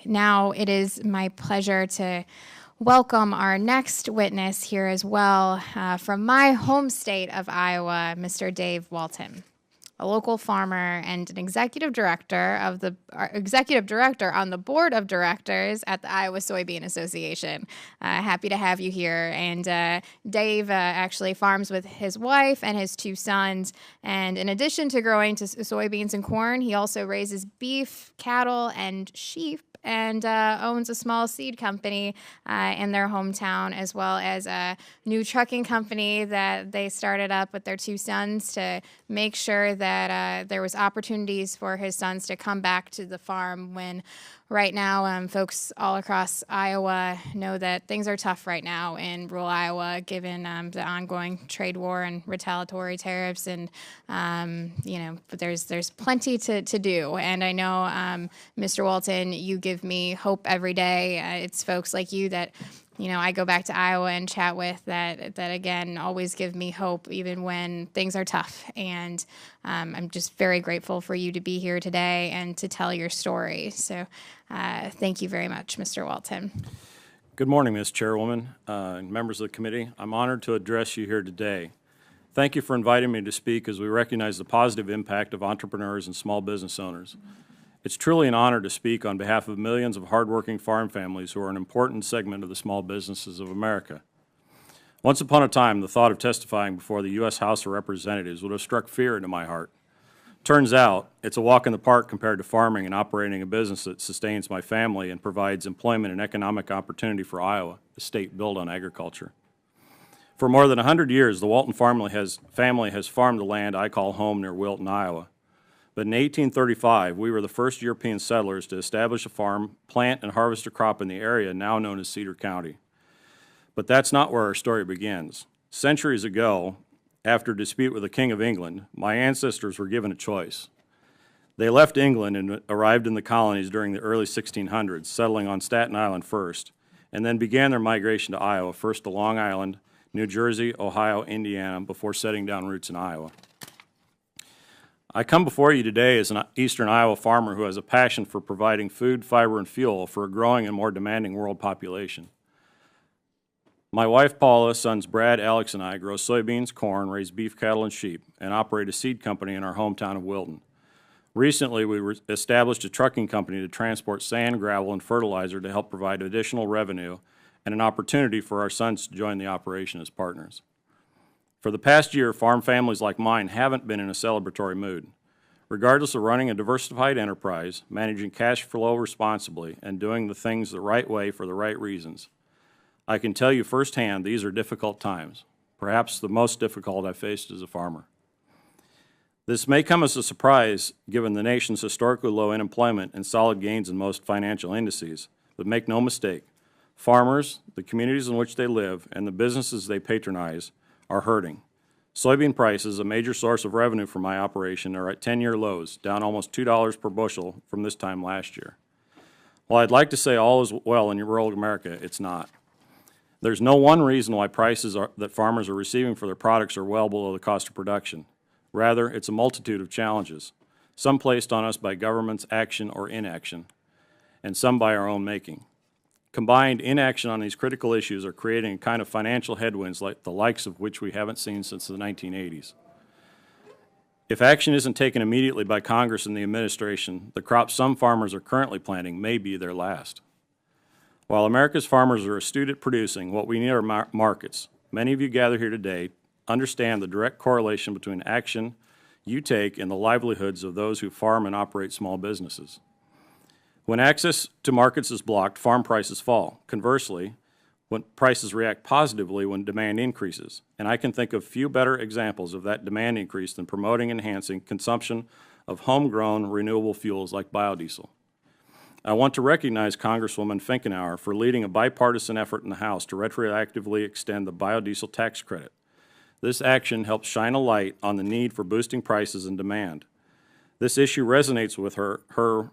Now it is my pleasure to welcome our next witness here as well from my home state of Iowa, Mr. Dave Walton, a local farmer and an executive director on the board of directors at the Iowa Soybean Association. Happy to have you here. And Dave actually farms with his wife and his two sons. And in addition to growing soybeans and corn, he also raises beef, cattle, and sheep, and owns a small seed company in their hometown, as well as a new trucking company that they started up with their two sons to make sure that there was opportunities for his sons to come back to the farm when right now folks all across Iowa know that things are tough right now in rural Iowa, given the ongoing trade war and retaliatory tariffs. And, but there's plenty to do. And I know, Mr. Walton, you give me hope every day. It's folks like you that I go back to Iowa and chat with that again, always give me hope even when things are tough. And I'm just very grateful for you to be here today and to tell your story. So thank you very much, Mr. Walton. Good morning, Ms. Chairwoman and members of the committee. I'm honored to address you here today. Thank you for inviting me to speak as we recognize the positive impact of entrepreneurs and small business owners. It's truly an honor to speak on behalf of millions of hardworking farm families who are an important segment of the small businesses of America. Once upon a time, the thought of testifying before the U.S. House of Representatives would have struck fear into my heart. Turns out, it's a walk in the park compared to farming and operating a business that sustains my family and provides employment and economic opportunity for Iowa, a state built on agriculture. For more than 100 years, the Walton family has farmed the land I call home near Wilton, Iowa. But in 1835, we were the first European settlers to establish a farm, plant, and harvest a crop in the area now known as Cedar County. But that's not where our story begins. Centuries ago, after a dispute with the King of England, my ancestors were given a choice. They left England and arrived in the colonies during the early 1600s, settling on Staten Island first, and then began their migration to Iowa, first to Long Island, New Jersey, Ohio, Indiana, before setting down roots in Iowa. I come before you today as an eastern Iowa farmer who has a passion for providing food, fiber, and fuel for a growing and more demanding world population. My wife Paula, sons Brad, Alex, and I grow soybeans, corn, raise beef, cattle, and sheep, and operate a seed company in our hometown of Wilton. Recently, we established a trucking company to transport sand, gravel, and fertilizer to help provide additional revenue and an opportunity for our sons to join the operation as partners. For the past year, farm families like mine haven't been in a celebratory mood. Regardless of running a diversified enterprise, managing cash flow responsibly, and doing the things the right way for the right reasons, I can tell you firsthand these are difficult times, perhaps the most difficult I've faced as a farmer. This may come as a surprise given the nation's historically low unemployment and solid gains in most financial indices, but make no mistake, farmers, the communities in which they live, and the businesses they patronize are hurting. Soybean prices, a major source of revenue for my operation, are at 10-year lows, down almost $2 per bushel from this time last year. While I'd like to say all is well in rural America, it's not. There's no one reason why prices that farmers are receiving for their products are well below the cost of production. Rather, it's a multitude of challenges, some placed on us by government's action or inaction, and some by our own making. Combined, inaction on these critical issues are creating a kind of financial headwinds like the likes of which we haven't seen since the 1980s. If action isn't taken immediately by Congress and the administration, the crops some farmers are currently planting may be their last. While America's farmers are astute at producing, what we need are markets. Many of you gathered here today understand the direct correlation between action you take and the livelihoods of those who farm and operate small businesses. When access to markets is blocked, farm prices fall. Conversely, when prices react positively when demand increases, and I can think of few better examples of that demand increase than promoting and enhancing consumption of homegrown renewable fuels like biodiesel. I want to recognize Congresswoman Finkenauer for leading a bipartisan effort in the House to retroactively extend the biodiesel tax credit. This action helps shine a light on the need for boosting prices and demand. This issue resonates with her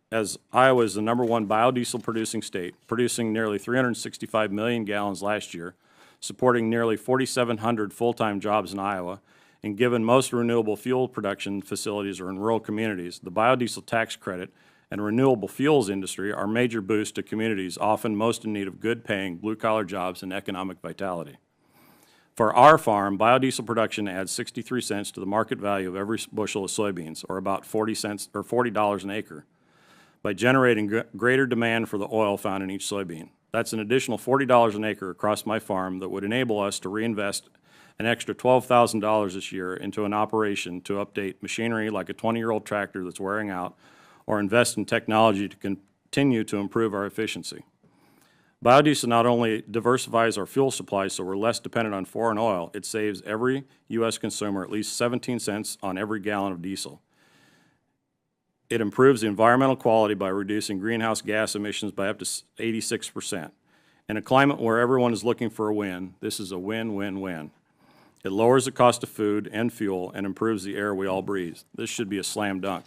as Iowa is the #1 biodiesel producing state, producing nearly 365 million gallons last year, supporting nearly 4,700 full-time jobs in Iowa, and given most renewable fuel production facilities are in rural communities, the biodiesel tax credit and renewable fuels industry are major boosts to communities often most in need of good-paying, blue-collar jobs and economic vitality. For our farm, biodiesel production adds 63 cents to the market value of every bushel of soybeans, or about 40 cents or $40 an acre, by generating greater demand for the oil found in each soybean. That's an additional $40 an acre across my farm that would enable us to reinvest an extra $12,000 this year into an operation to update machinery like a 20-year-old tractor that's wearing out, or invest in technology to continue to improve our efficiency. Biodiesel not only diversifies our fuel supply so we're less dependent on foreign oil, it saves every U.S. consumer at least 17 cents on every gallon of diesel. It improves the environmental quality by reducing greenhouse gas emissions by up to 86%. In a climate where everyone is looking for a win, this is a win-win-win. It lowers the cost of food and fuel and improves the air we all breathe. This should be a slam dunk.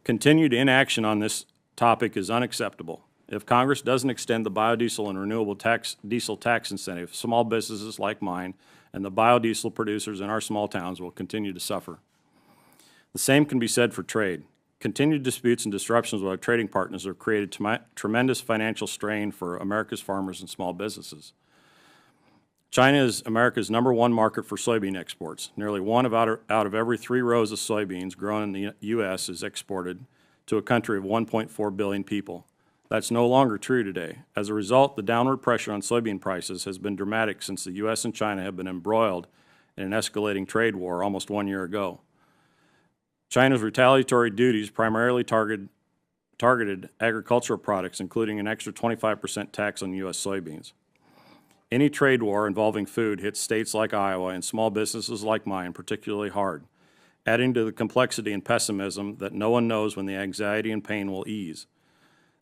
Continued inaction on this topic is unacceptable. If Congress doesn't extend the biodiesel and renewable diesel tax incentive, small businesses like mine and the biodiesel producers in our small towns will continue to suffer. The same can be said for trade. Continued disputes and disruptions with our trading partners have created tremendous financial strain for America's farmers and small businesses. China is America's #1 market for soybean exports. Nearly one out of every 3 rows of soybeans grown in the U.S. is exported to a country of 1.4 billion people. That's no longer true today. As a result, the downward pressure on soybean prices has been dramatic since the U.S. and China have been embroiled in an escalating trade war almost 1 year ago. China's retaliatory duties primarily targeted agricultural products, including an extra 25% tax on U.S. soybeans. Any trade war involving food hits states like Iowa and small businesses like mine particularly hard, adding to the complexity and pessimism that no one knows when the anxiety and pain will ease.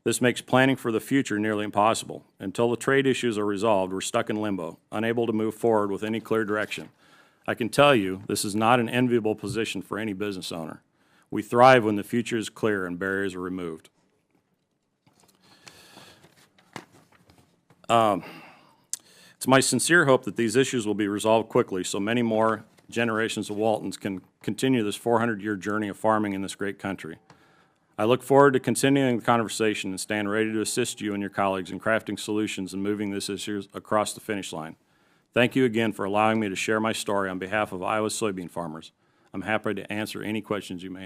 This makes planning for the future nearly impossible. Until the trade issues are resolved, we're stuck in limbo, unable to move forward with any clear direction. I can tell you this is not an enviable position for any business owner. We thrive when the future is clear and barriers are removed. It's my sincere hope that these issues will be resolved quickly so many more generations of Waltons can continue this 400-year journey of farming in this great country. I look forward to continuing the conversation and stand ready to assist you and your colleagues in crafting solutions and moving this issue across the finish line. Thank you again for allowing me to share my story on behalf of Iowa's soybean farmers. I'm happy to answer any questions you may have.